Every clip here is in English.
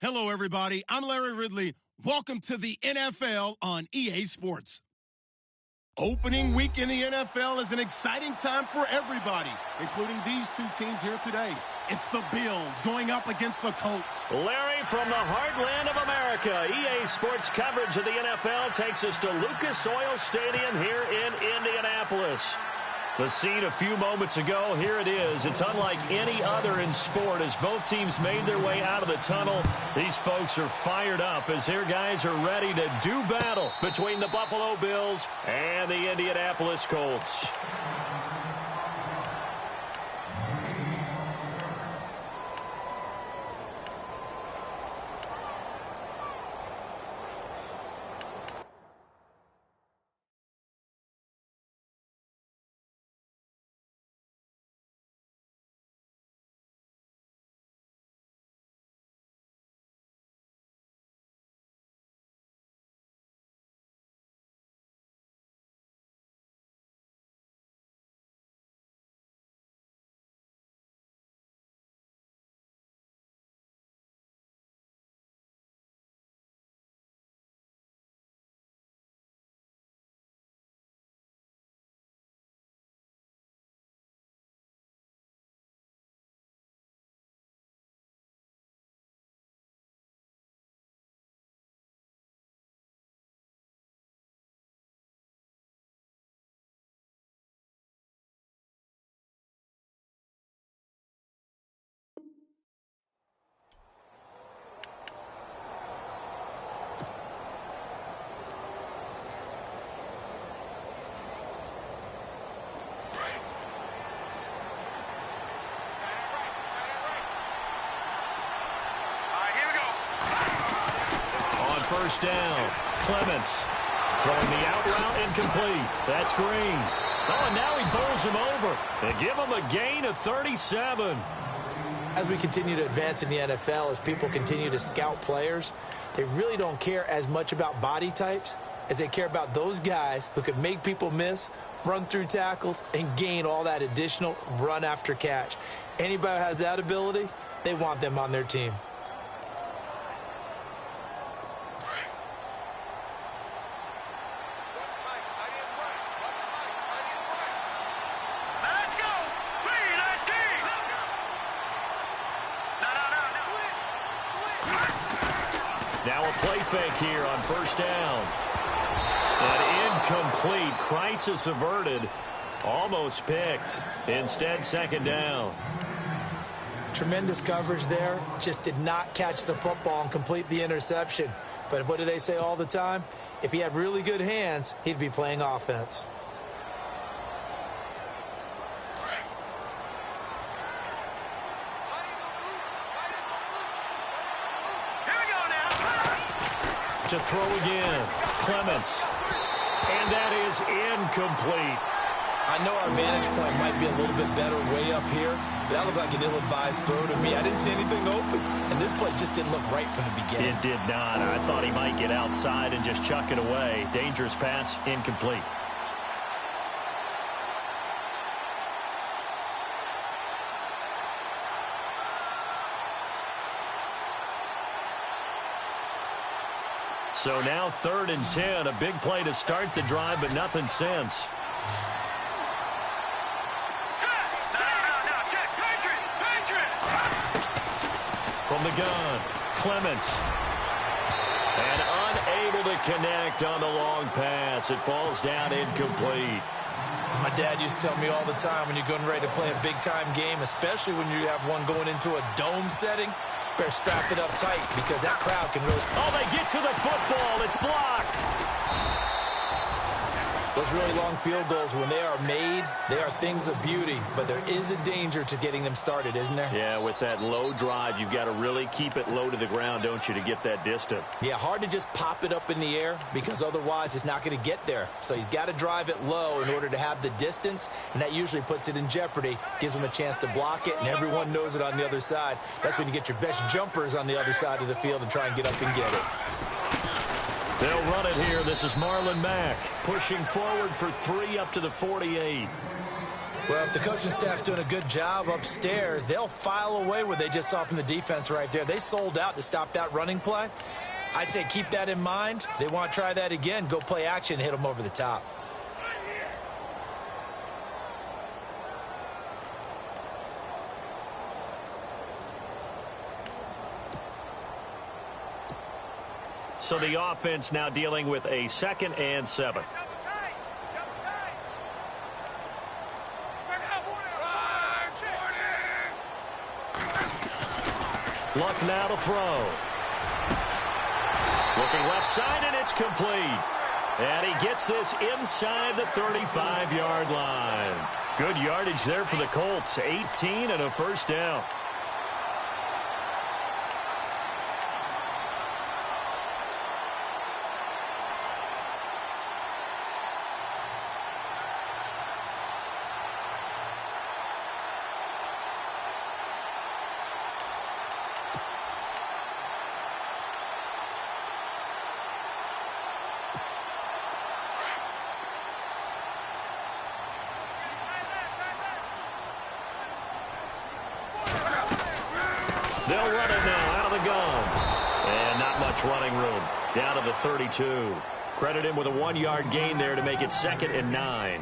Hello, everybody. I'm Larry Ridley. Welcome to the NFL on EA Sports. Opening week in the NFL is an exciting time for everybody, including these two teams here today. It's the Bills going up against the Colts. Larry, from the heartland of America, EA Sports coverage of the NFL takes us to Lucas Oil Stadium here in Indianapolis. The scene a few moments ago, here it is. It's unlike any other in sport as both teams made their way out of the tunnel. These folks are fired up as their guys are ready to do battle between the Buffalo Bills and the Indianapolis Colts. First down, Clements throwing the out route incomplete. That's Green. Oh, and now he bowls him over. They give him a gain of 37. As we continue to advance in the NFL, as people continue to scout players, they really don't care as much about body types as they care about those guys who can make people miss, run through tackles, and gain all that additional run after catch. Anybody who has that ability, they want them on their team. Now a play fake here on first down. An incomplete, crisis averted, almost picked. Instead, second down. Tremendous coverage there. Just did not catch the football and complete the interception. But what do they say all the time? If he had really good hands, he'd be playing offense. To throw again, Clements, and that is incomplete. I know our vantage point might be a little bit better way up here, but that looked like an ill-advised throw to me. I didn't see anything open, and this play just didn't look right from the beginning. It did not. I thought he might get outside and just chuck it away. Dangerous pass, incomplete. So now 3rd and 10, a big play to start the drive, but nothing since. From the gun, Clements. And unable to connect on the long pass. It falls down incomplete. As my dad used to tell me all the time, when you're getting ready to play a big-time game, especially when you have one going into a dome setting, better strap it up tight because that crowd can really... Oh, they get to the football. It's blocked. Those really long field goals, when they are made, they are things of beauty. But there is a danger to getting them started, isn't there? Yeah, with that low drive, you've got to really keep it low to the ground, don't you, to get that distance. Yeah, hard to just pop it up in the air because otherwise it's not going to get there. So he's got to drive it low in order to have the distance, and that usually puts it in jeopardy, gives him a chance to block it, and everyone knows it on the other side. That's when you get your best jumpers on the other side of the field and try and get up and get it. They'll run it here. This is Marlon Mack pushing forward for 3 up to the 48. Well, if the coaching staff's doing a good job upstairs, they'll file away what they just saw from the defense right there. They sold out to stop that running play. I'd say keep that in mind. They want to try that again. Go play action, hit them over the top. So the offense now dealing with a 2nd and 7. Luck now to throw. Looking left side, and it's complete. And he gets this inside the 35-yard line. Good yardage there for the Colts. 18 and a first down. They'll run it now out of the gun. And not much running room. Down to the 32. Credit him with a 1-yard gain there to make it 2nd and 9.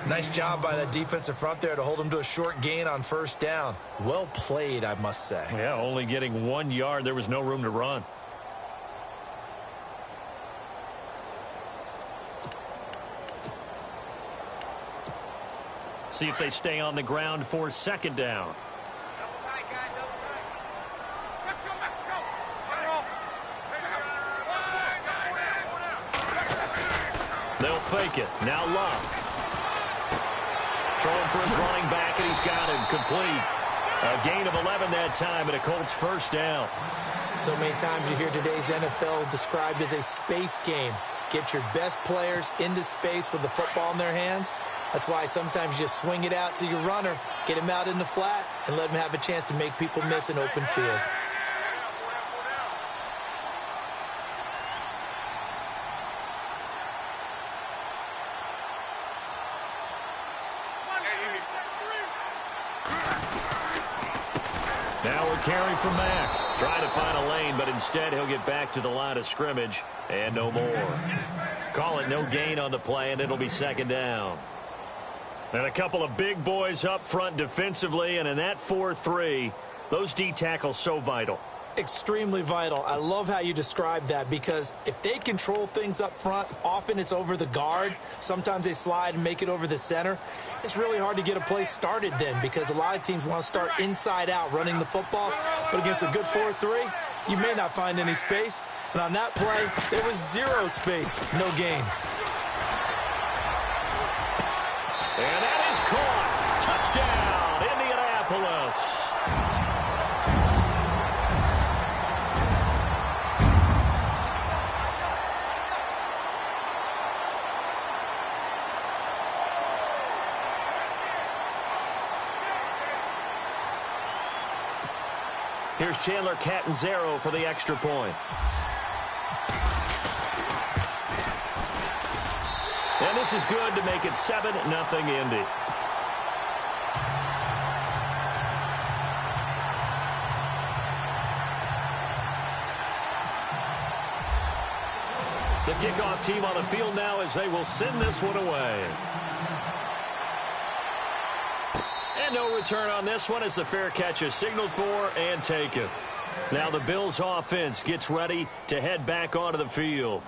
Nice job by that defensive front there to hold him to a short gain on first down. Well played, I must say. Yeah, only getting 1 yard. There was no room to run. See if they stay on the ground for 2nd down. They'll fake it. Now Love. Throwing for his running back, and he's got him complete. A gain of 11 that time, and a Colts first down. So many times you hear today's NFL described as a space game. Get your best players into space with the football in their hands. That's why sometimes you just swing it out to your runner, get him out in the flat, and let him have a chance to make people miss an open field. Now we're carrying from Mack. Trying to find a lane, but instead he'll get back to the line of scrimmage and no more. Call it no gain on the play, and it'll be 2nd down. And a couple of big boys up front defensively, and in that 4-3, those D tackles so vital. Extremely vital. I love how you describe that, because if they control things up front, often it's over the guard. Sometimes they slide and make it over the center. It's really hard to get a play started then, because a lot of teams want to start inside out running the football. But against a good 4-3, you may not find any space. And on that play, there was 0 space, no gain. And that is caught. Touchdown, Indianapolis. Here's Chandler Catanzaro for the extra point. And this is good to make it 7-0 Indy. The kickoff team on the field now as they will send this one away. And no return on this one as the fair catch is signaled for and taken. Now the Bills offense gets ready to head back onto the field.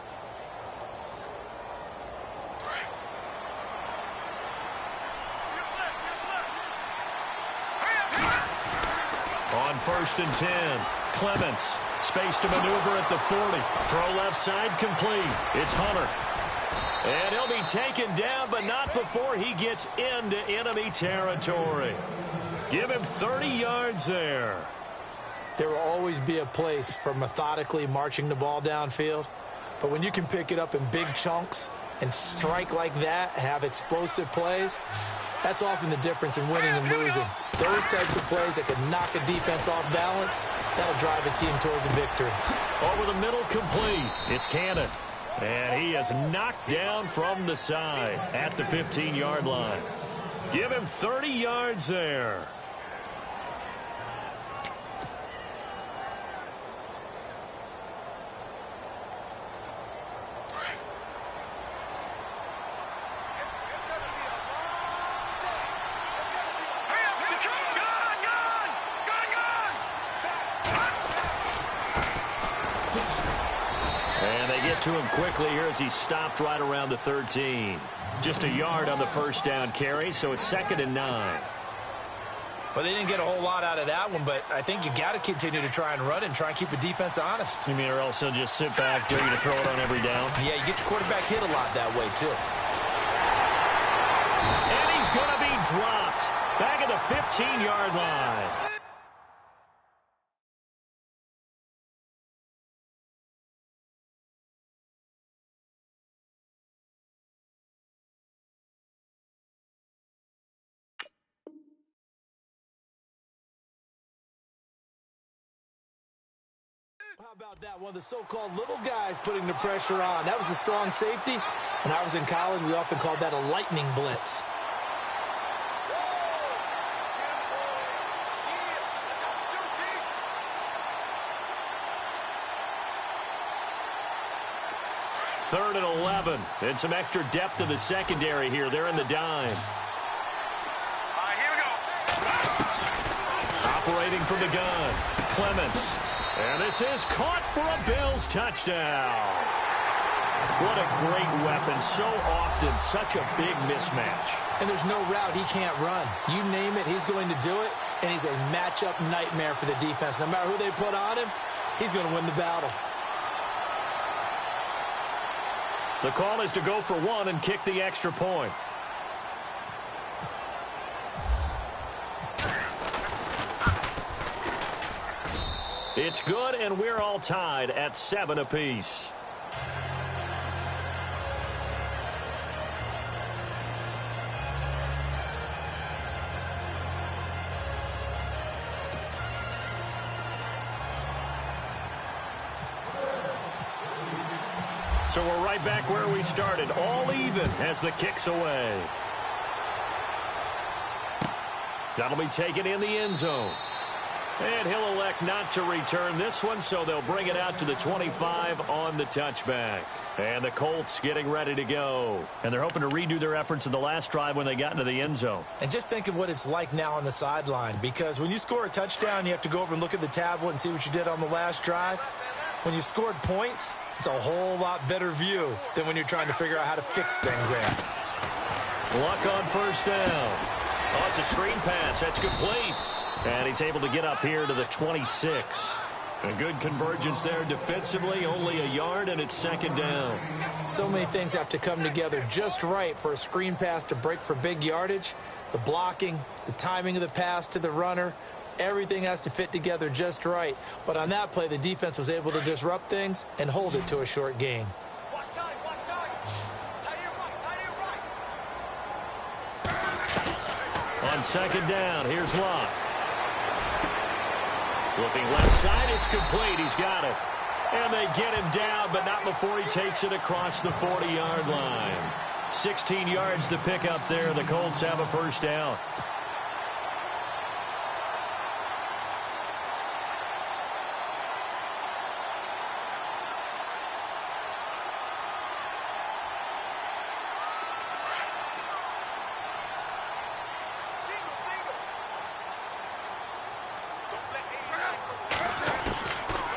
On 1st and 10, Clements, space to maneuver at the 40. Throw left side complete. It's Hunter. And he'll be taken down, but not before he gets into enemy territory. Give him 30 yards there. There will always be a place for methodically marching the ball downfield. But when you can pick it up in big chunks and strike like that, have explosive plays, that's often the difference in winning and losing. Those types of plays that can knock a defense off balance, that'll drive a team towards a victory. Over the middle, complete. It's Cannon. And he is knocked down from the side at the 15-yard line. Give him 30 yards there. And they get to him quickly here as he stopped right around the 13. Just a yard on the first down carry, so it's 2nd and 9. Well, they didn't get a whole lot out of that one, but I think you got to continue to try and run and try and keep the defense honest. You mean, or else they'll just sit back, dare you to throw it on every down? Yeah, you get your quarterback hit a lot that way, too. And he's going to be dropped back at the 15-yard line. How about that? One of the so-called little guys putting the pressure on. That was a strong safety. When I was in college, we often called that a lightning blitz. Third and 11. And some extra depth to the secondary here. They're in the dime. Here we go. Operating from the gun, Clements. And this is caught for a Bills touchdown. What a great weapon. So often, such a big mismatch. And there's no route he can't run. You name it, he's going to do it. And he's a matchup nightmare for the defense. No matter who they put on him, he's going to win the battle. The call is to go for one and kick the extra point. It's good, and we're all tied at 7 apiece. So we're right back where we started, all even as the kick's away. That'll be taken in the end zone. And he'll elect not to return this one, so they'll bring it out to the 25 on the touchback. And the Colts getting ready to go. And they're hoping to redo their efforts in the last drive when they got into the end zone. And just think of what it's like now on the sideline, because when you score a touchdown, you have to go over and look at the tablet and see what you did on the last drive. When you scored points, it's a whole lot better view than when you're trying to figure out how to fix things there. Luck on first down. Oh, it's a screen pass. That's complete. And he's able to get up here to the 26. A good convergence there defensively, only a yard, and it's 2nd down. So many things have to come together just right for a screen pass to break for big yardage. The blocking, the timing of the pass to the runner, everything has to fit together just right. But on that play, the defense was able to disrupt things and hold it to a short gain. On 2nd down, here's Luck. Looking left side, it's complete. He's got it. And they get him down, but not before he takes it across the 40-yard line. 16 yards to pick up there. The Colts have a first down.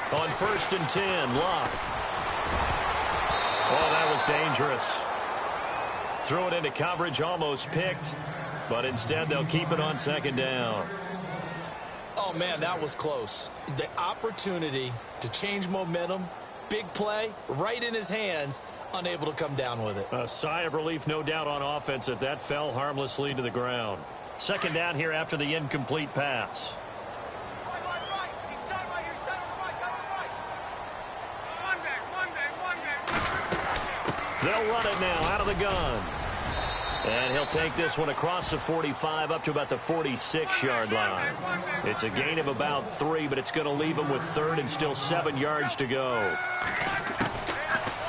On 1st and 10, Luck. Oh, that was dangerous. Threw it into coverage, almost picked, but instead they'll keep it on 2nd down. Oh, man, that was close. The opportunity to change momentum, big play, right in his hands, unable to come down with it. A sigh of relief, no doubt, on offense that that fell harmlessly to the ground. 2nd down here after the incomplete pass. They'll run it now out of the gun. And he'll take this one across the 45 up to about the 46-yard line. It's a gain of about 3, but it's going to leave him with 3rd and still 7 yards to go.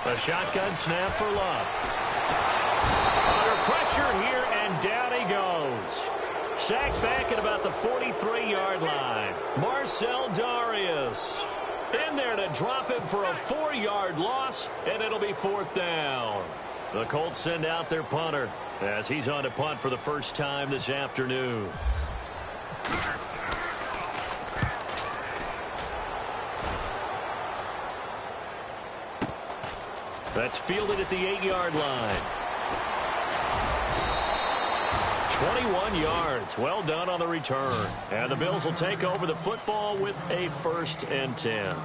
A shotgun snap for Luck. Under pressure here, and down he goes. sacked back at about the 43-yard line. Marcel Darius in there to drop him for a 4-yard loss, and it'll be 4th down. The Colts send out their punter as he's on to punt for the first time this afternoon. That's fielded at the 8-yard line. 21 yards. Well done on the return. And the Bills will take over the football with a 1st and 10.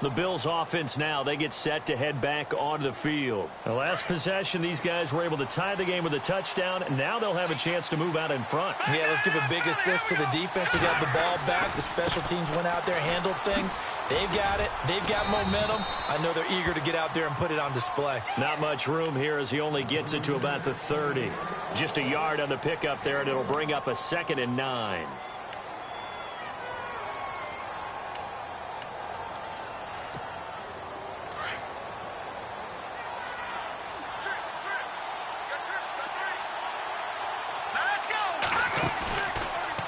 The Bills offense now, they get set to head back onto the field. The last possession, these guys were able to tie the game with a touchdown, and now they'll have a chance to move out in front. Yeah, let's give a big assist to the defense who got the ball back. The special teams went out there, handled things. They've got it. They've got momentum. I know they're eager to get out there and put it on display. Not much room here as he only gets it to about the 30. Just a yard on the pickup there, and it'll bring up a 2nd and 9.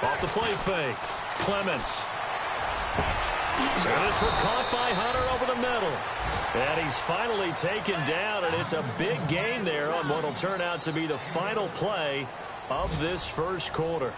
Off the play fake. Clements. And this one caught by Hunter over the middle. And he's finally taken down, and it's a big gain there on what will turn out to be the final play of this first quarter.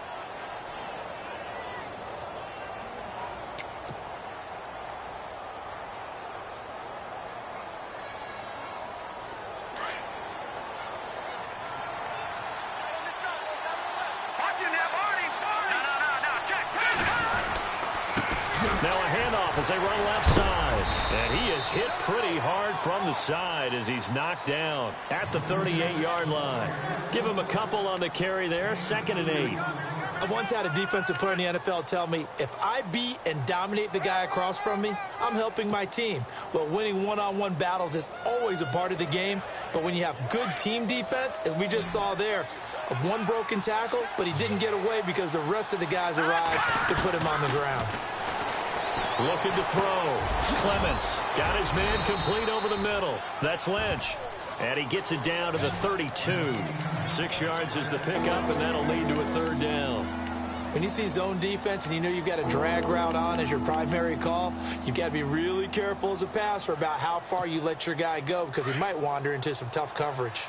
As they run left side. And he is hit pretty hard from the side as he's knocked down at the 38-yard line. Give him a couple on the carry there. 2nd and 8. I once had a defensive player in the NFL tell me, if I beat and dominate the guy across from me, I'm helping my team. Well, winning one-on-one battles is always a part of the game. But when you have good team defense, as we just saw there, one broken tackle, but he didn't get away because the rest of the guys arrived to put him on the ground. Looking to throw. Clements got his man complete over the middle. That's Lynch. And he gets it down to the 32. 6 yards is the pickup, and that'll lead to a 3rd down. When you see zone defense and you know you've got a drag route on as your primary call, you've got to be really careful as a passer about how far you let your guy go because he might wander into some tough coverage.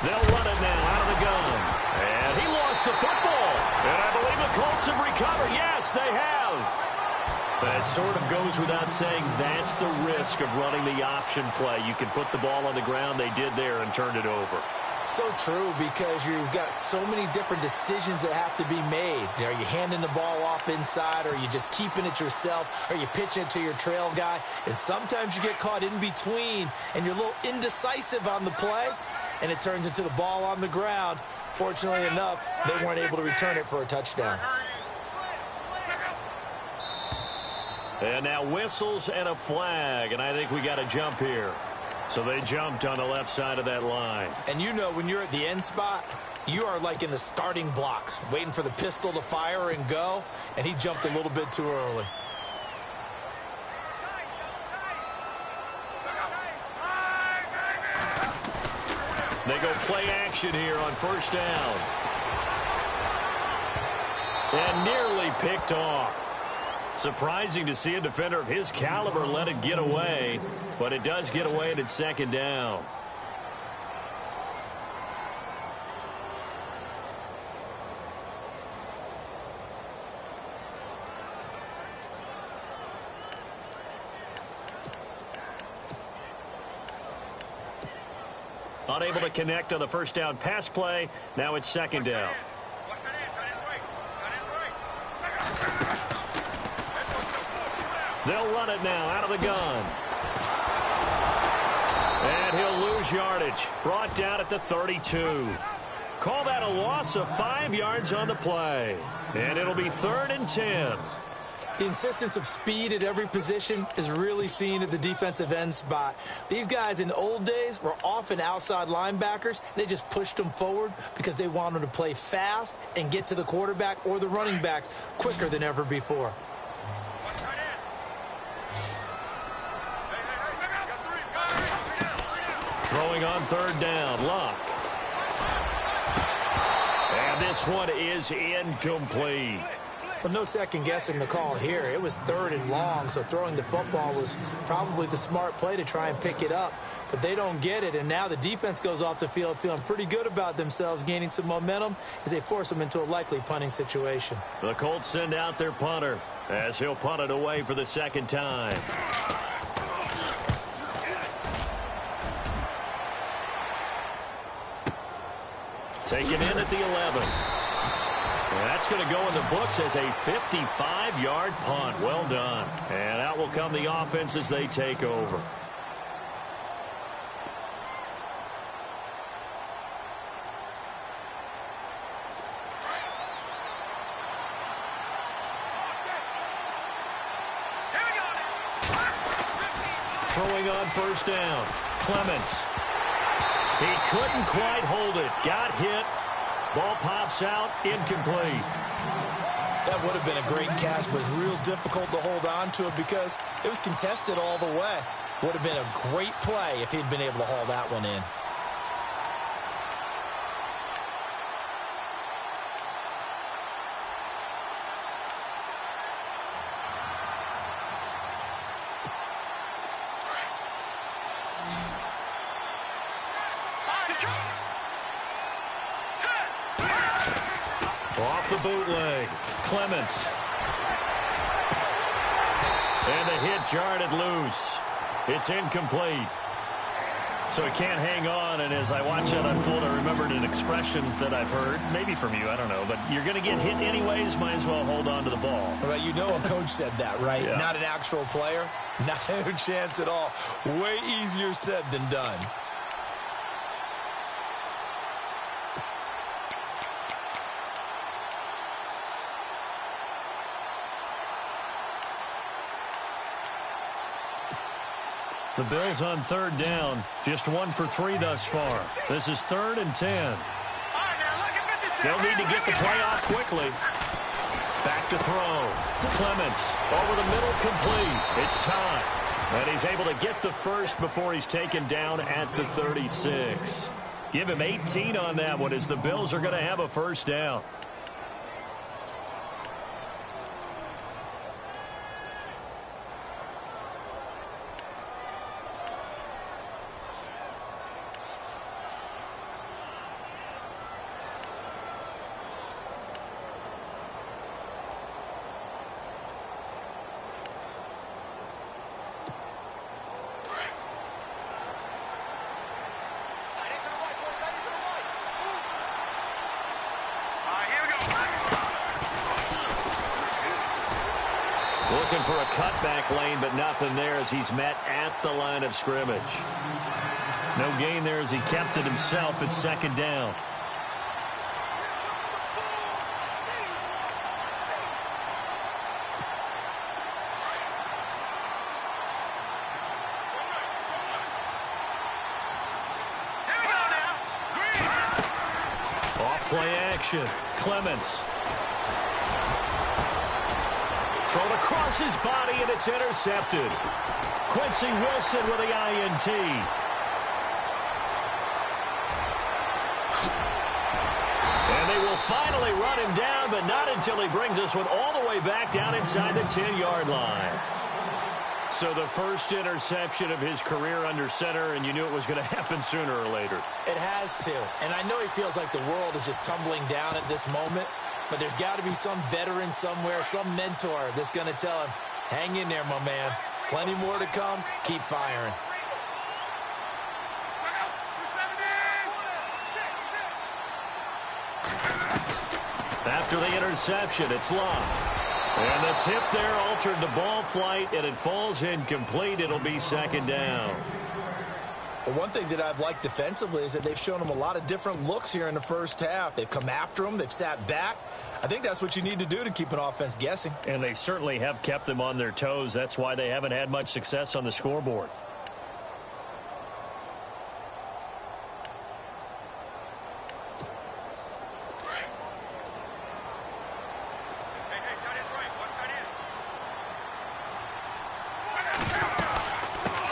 They'll run it now out of the gun. And he lost the football. And I believe the Colts have recovered. Yes, they have. That sort of goes without saying. That's the risk of running the option play. You can put the ball on the ground. They did there and turned it over. So true, because you've got so many different decisions that have to be made. Are you handing the ball off inside, or are you just keeping it yourself? Are you pitching it to your trail guy? And sometimes you get caught in between, and you're a little indecisive on the play, and it turns into the ball on the ground. Fortunately enough, they weren't able to return it for a touchdown. And now whistles and a flag, and I think we got a jump here. So they jumped on the left side of that line. And you know when you're at the end spot, you are like in the starting blocks, waiting for the pistol to fire and go, and he jumped a little bit too early. They go play action here on first down. And nearly picked off. Surprising to see a defender of his caliber let it get away, but it does get away and it's second down. Unable to connect on the first down pass play. Now it's second down. They'll run it now out of the gun. And he'll lose yardage. Brought down at the 32. Call that a loss of 5 yards on the play. And it'll be 3rd and 10. The insistence of speed at every position is really seen at the defensive end spot. These guys in the old days were often outside linebackers. They just pushed them forward because they wanted to play fast and get to the quarterback or the running backs quicker than ever before. Throwing on third down, Luck. And this one is incomplete. Well, no second-guessing the call here. It was 3rd and long, so throwing the football was probably the smart play to try and pick it up. But they don't get it, and now the defense goes off the field feeling pretty good about themselves, gaining some momentum as they force them into a likely punting situation. The Colts send out their punter as he'll punt it away for the second time. Taken in at the 11. And that's going to go in the books as a 55-yard punt. Well done. And out will come the offense as they take over. Throwing on first down. Clements. He couldn't quite hold it. Got hit. Ball pops out. Incomplete. That would have been a great catch, but it's real difficult to hold on to it because it was contested all the way. Would have been a great play if he'd been able to haul that one in. Off the bootleg. Clements. And the hit jarred it loose. It's incomplete. So he can't hang on, and as I watch that unfold, I remembered an expression that I've heard, maybe from you, I don't know, but you're going to get hit anyways, might as well hold on to the ball. Well, you know a coach said that, right? Yeah. Not an actual player. No chance at all. Way easier said than done. The Bills on third down, just 1 for 3 thus far. This is 3rd and 10. They'll need to get the play off quickly. Back to throw. Clements over the middle, complete. It's time. And he's able to get the first before he's taken down at the 36. Give him 18 on that one as the Bills are going to have a first down. Looking for a cutback lane, but nothing there as he's met at the line of scrimmage. No gain there as he kept it himself at 2nd down. Off play action. Clements. Thrown across his body, and it's intercepted. Quincy Wilson with the INT. And they will finally run him down, but not until he brings this one all the way back down inside the 10-yard line. So the first interception of his career under center, and you knew it was going to happen sooner or later. It has to. And I know he feels like the world is just tumbling down at this moment. But there's got to be some veteran somewhere, some mentor that's going to tell him, hang in there, my man. Plenty more to come. Keep firing. After the interception, it's Long. And the tip there altered the ball flight, and it falls incomplete. It'll be 2nd down. Well, one thing that I've liked defensively is that they've shown him a lot of different looks here in the first half. They've come after him. They've sat back. I think that's what you need to do to keep an offense guessing. And they certainly have kept them on their toes. That's why they haven't had much success on the scoreboard.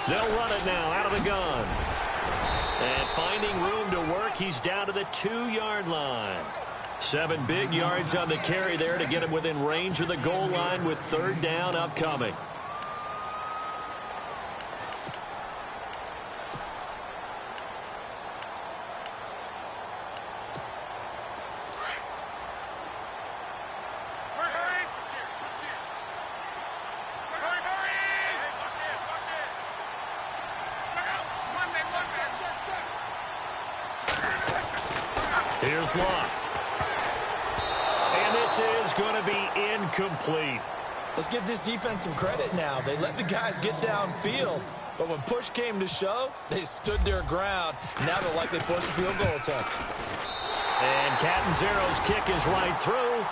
They'll run it now out of the gun. And finding room to work, he's down to the 2-yard line. 7 big yards on the carry there to get him within range of the goal line with 3rd down upcoming. Here's Locke. And this is going to be incomplete. Let's give this defense some credit now. They let the guys get downfield, but when push came to shove, they stood their ground. Now they'll likely force a field goal attempt. And Catanzaro's kick is right through.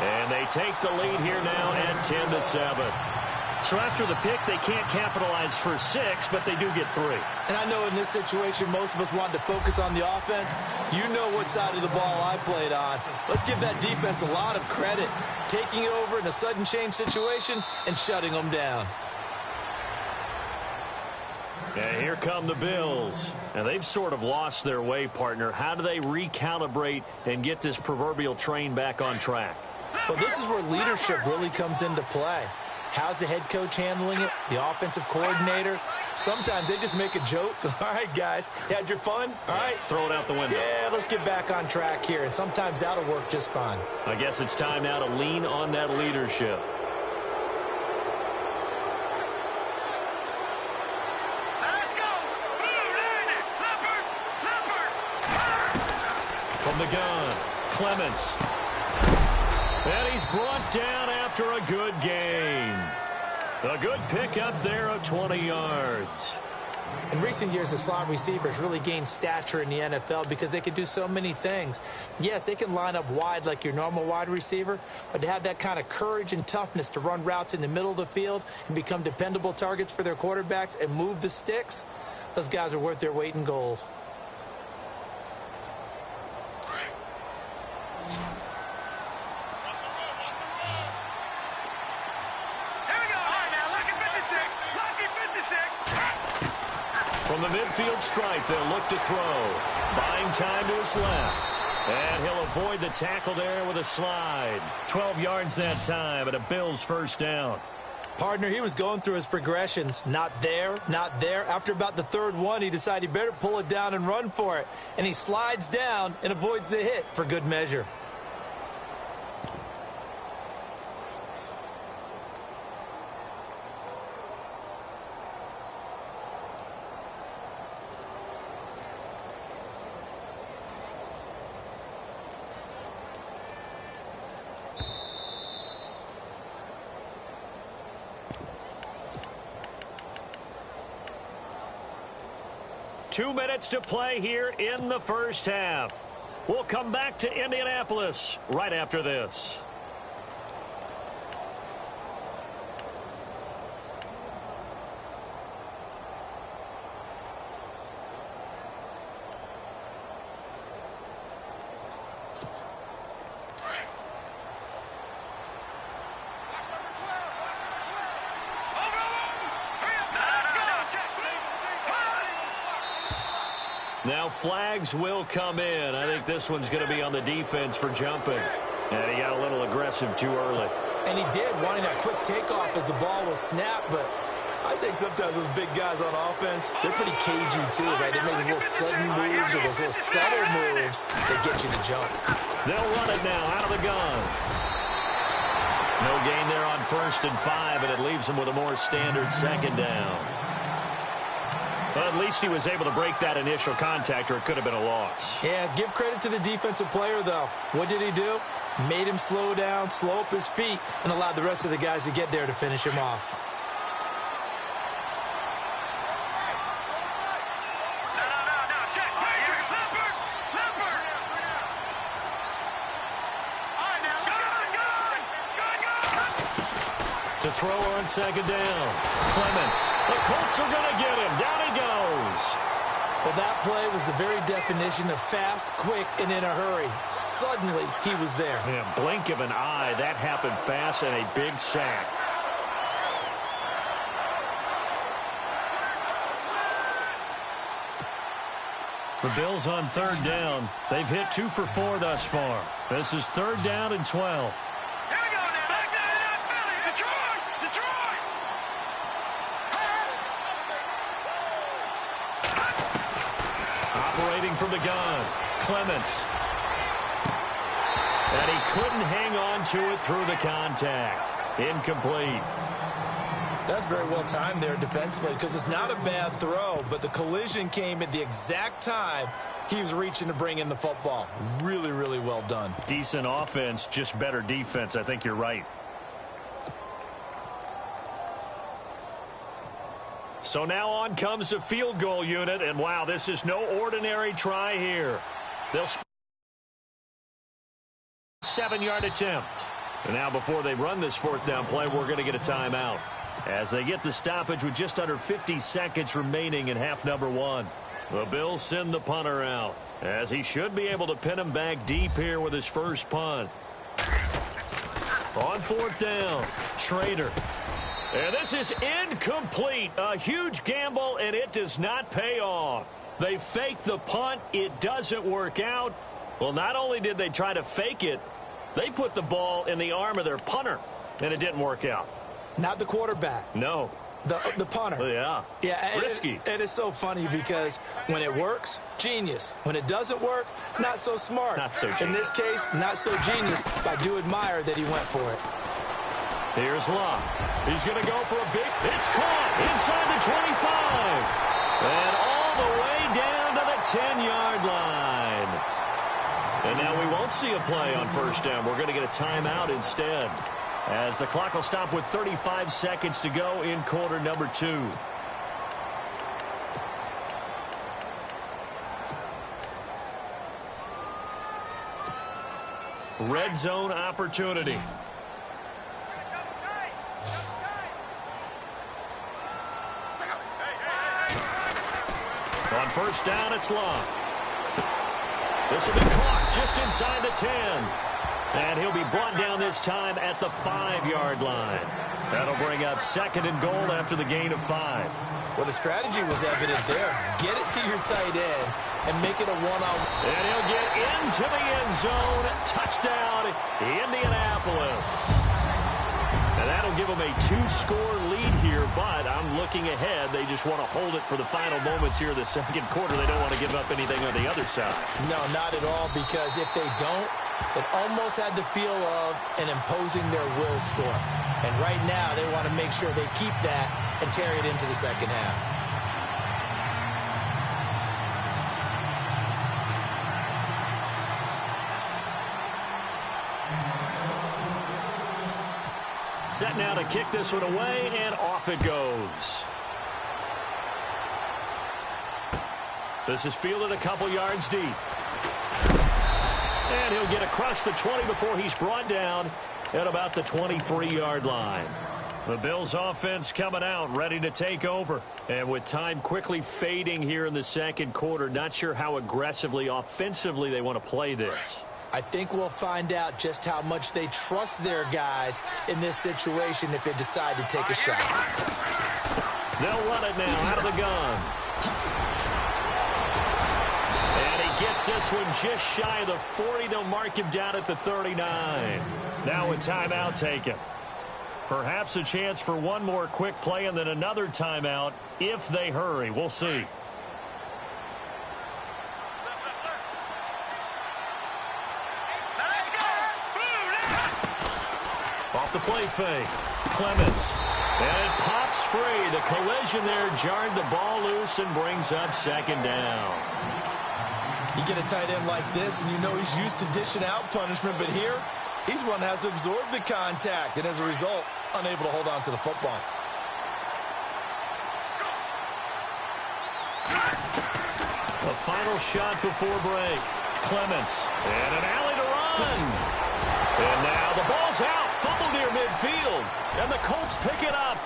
And they take the lead here now at 10-7. So after the pick, they can't capitalize for 6, but they do get 3. And I know in this situation, most of us wanted to focus on the offense. You know what side of the ball I played on. Let's give that defense a lot of credit, taking it over in a sudden change situation and shutting them down. And here come the Bills. And they've sort of lost their way, partner. How do they recalibrate and get this proverbial train back on track? Well, this is where leadership really comes into play. How's the head coach handling it? The offensive coordinator? Sometimes they just make a joke. All right, guys, you had your fun? All right. Throw it out the window. Yeah, let's get back on track here. And sometimes that'll work just fine. I guess it's time now to lean on that leadership. Let's go! From the gun, Clements. And he's brought down after a good game. A good pickup there of 20 yards. In recent years, the slot receivers really gained stature in the NFL because they can do so many things. Yes, they can line up wide like your normal wide receiver, but to have that kind of courage and toughness to run routes in the middle of the field and become dependable targets for their quarterbacks and move the sticks, those guys are worth their weight in gold. From the midfield stripe, they'll look to throw. Buying time to his left. And he'll avoid the tackle there with a slide. 12 yards that time, and a Bills first down. Partner, he was going through his progressions. Not there, not there. After about the 3rd one, he decided he better pull it down and run for it. And he slides down and avoids the hit for good measure. Two minutes to play here in the first half. We'll come back to Indianapolis right after this. Now flags will come in. I think this one's going to be on the defense for jumping. And he got a little aggressive too early. And he did, wanting that quick takeoff as the ball was snapped. But I think sometimes those big guys on offense, they're pretty cagey too, right? They make those little sudden moves or those little subtle moves that get you to jump. They'll run it now out of the gun. No gain there on 1st and 5, and it leaves them with a more standard 2nd down. But at least he was able to break that initial contact, or it could have been a loss. Yeah, give credit to the defensive player, though. What did he do? Made him slow down, slow up his feet, and allowed the rest of the guys to get there to finish him off. To throw on 2nd down. Clements. The Colts are going to get him. Down he goes. Well, that play was the very definition of fast, quick, and in a hurry. Suddenly, he was there. Yeah, blink of an eye. That happened fast, and a big sack. The Bills on third down. They've hit 2 for 4 thus far. This is third down and 12. Here we go now. Back down in Philly. Detroit. Operating from the gun. Clements. And he couldn't hang on to it through the contact. Incomplete. That's very well timed there defensively because it's not a bad throw, but the collision came at the exact time he was reaching to bring in the football. Really, really well done. Decent offense, just better defense. I think you're right. So now on comes the field goal unit, and wow, this is no ordinary try here. They'll 7-yard attempt. And now before they run this fourth down play, we're going to get a timeout as they get the stoppage with just under 50 seconds remaining in half number 1. The Bills send the punter out as he should be able to pin him back deep here with his first punt. On fourth down, Schrader. And this is incomplete. A huge gamble, and it does not pay off. They fake the punt. It doesn't work out. Well, not only did they try to fake it, they put the ball in the arm of their punter, and it didn't work out. Not the quarterback. No. The punter. Yeah. Yeah. Risky. It is so funny because when it works, genius. When it doesn't work, not so smart. Not so genius. In this case, not so genius. I do admire that he went for it. Here's Locke. He's going to go for a big. It's caught inside the 25. And all the way down to the 10-yard line. And now we won't see a play on first down. We're going to get a timeout instead, as the clock will stop with 35 seconds to go in quarter number 2. Red zone opportunity. On first down, it's Locke. This will be caught just inside the 10. And he'll be brought down this time at the 5-yard line. That'll bring up second and goal after the gain of 5. Well, the strategy was evident there. Get it to your tight end and make it a one-on-one. And he'll get into the end zone. Touchdown, Indianapolis. And that'll give them a 2-score lead here, but I'm looking ahead. They just want to hold it for the final moments here in the second quarter. They don't want to give up anything on the other side. No, not at all, because if they don't, it almost had the feel of an imposing their will score. And right now, they want to make sure they keep that and carry it into the second half. Set now to kick this one away, and off it goes. This is fielded a couple yards deep. And he'll get across the 20 before he's brought down at about the 23-yard line. The Bills offense coming out, ready to take over. And with time quickly fading here in the second quarter, not sure how aggressively, offensively they want to play this. I think we'll find out just how much they trust their guys in this situation if they decide to take a shot. They'll run it now out of the gun. And he gets this one just shy of the 40. They'll mark him down at the 39. Now a timeout taken. Perhaps a chance for one more quick play and then another timeout if they hurry. We'll see. Off the play fake. Clements. And it pops free. The collision there jarred the ball loose and brings up second down. You get a tight end like this, and you know he's used to dishing out punishment, but here, he's one that has to absorb the contact, and as a result, unable to hold on to the football. A final shot before break. Clements. And an alley to run. And now the ball's out. Fumble near midfield. And the Colts pick it up.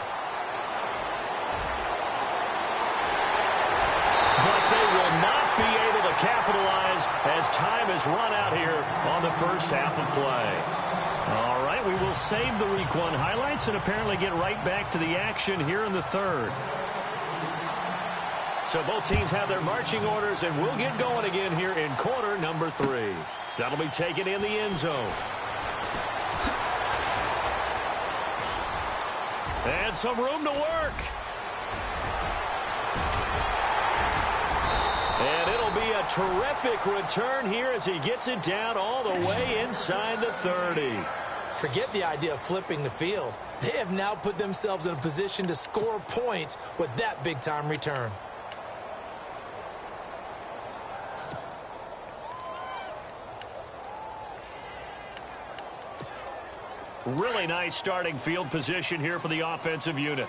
But they will not be able to capitalize as time has run out here on the first half of play. All right, we will save the Week 1 highlights and apparently get right back to the action here in the third. So both teams have their marching orders, and we'll get going again here in quarter number 3. That'll be taken in the end zone. And some room to work. And it'll be a terrific return here as he gets it down all the way inside the 30. Forget the idea of flipping the field. They have now put themselves in a position to score points with that big-time return. Really nice starting field position here for the offensive unit.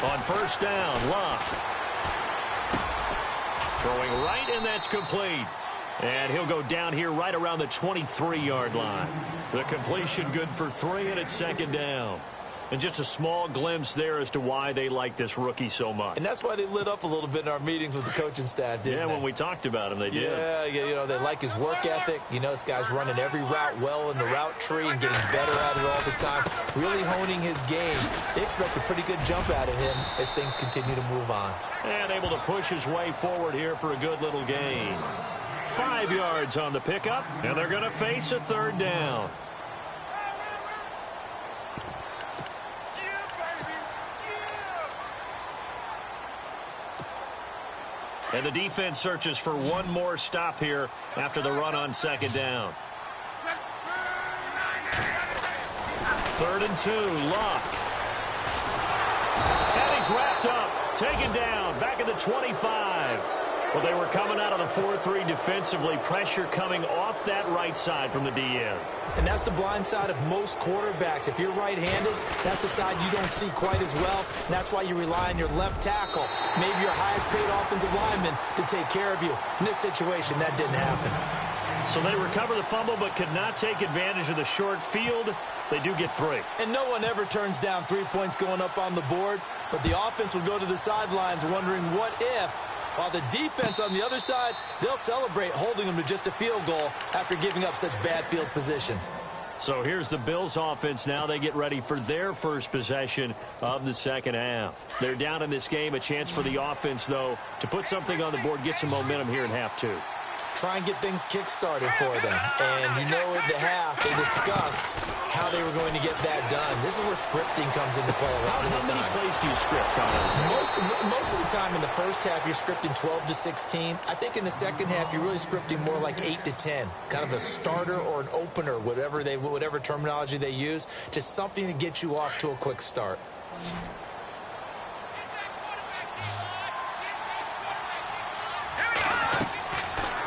On first down, Love. Throwing right, and that's complete. And he'll go down here right around the 23-yard line. The completion good for 3, and it's second down. And just a small glimpse there as to why they like this rookie so much. And that's why they lit up a little bit in our meetings with the coaching staff, didn't they? When we talked about him, they did. Yeah, you know, they like his work ethic. You know, this guy's running every route well in the route tree and getting better at it all the time, really honing his game. They expect a pretty good jump out of him as things continue to move on. And able to push his way forward here for a good little gain. 5 yards on the pickup, and they're going to face a third down. And the defense searches for one more stop here after the run on second down. 3rd and 2, Luck. And he's wrapped up, taken down, back at the 25. Well, they were coming out of the 4-3 defensively. Pressure coming off that right side from the DN. And that's the blind side of most quarterbacks. If you're right-handed, that's the side you don't see quite as well. And that's why you rely on your left tackle, maybe your highest-paid offensive lineman, to take care of you. In this situation, that didn't happen. So they recover the fumble but could not take advantage of the short field. They do get 3. And no one ever turns down 3 points going up on the board. But the offense will go to the sidelines wondering what if. While the defense on the other side, they'll celebrate holding them to just a field goal after giving up such bad field position. So here's the Bills offense now. They get ready for their first possession of the second half. They're down in this game. A chance for the offense, though, to put something on the board, get some momentum here in half 2. Try and get things kick-started for them. And you know at the half, they discussed how they were going to get that done. This is where scripting comes into play a lot of the time. How many plays do you script, Colin? Most of the time in the first half, you're scripting 12 to 16. I think in the second half, you're really scripting more like 8 to 10. Kind of a starter or an opener, whatever terminology they use. Just something to get you off to a quick start.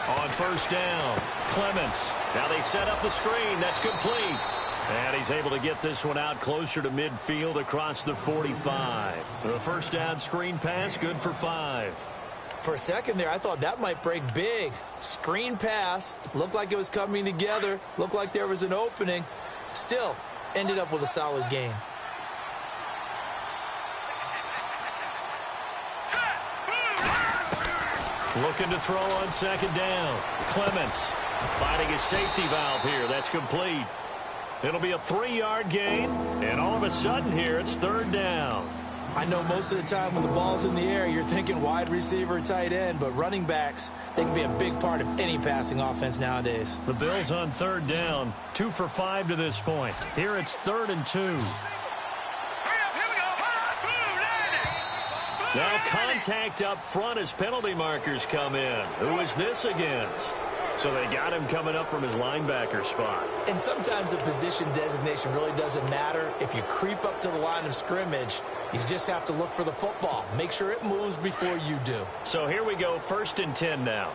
On first down, Clements. Now they set up the screen. That's complete. And he's able to get this one out closer to midfield across the 45. The first down screen pass, good for 5. For a second there, I thought that might break big. Screen pass. Looked like it was coming together. Looked like there was an opening. Still, ended up with a solid game. Looking to throw on second down. Clements finding his safety valve here. That's complete. It'll be a 3-yard gain, and all of a sudden here it's third down. I know most of the time when the ball's in the air, you're thinking wide receiver, tight end, but running backs, they can be a big part of any passing offense nowadays. The Bills on third down, 2 for 5 to this point. Here it's 3rd and 2. Now contact up front as penalty markers come in. Who is this against? So they got him coming up from his linebacker spot. And sometimes the position designation really doesn't matter. If you creep up to the line of scrimmage, you just have to look for the football. Make sure it moves before you do. So here we go, 1st and 10 now.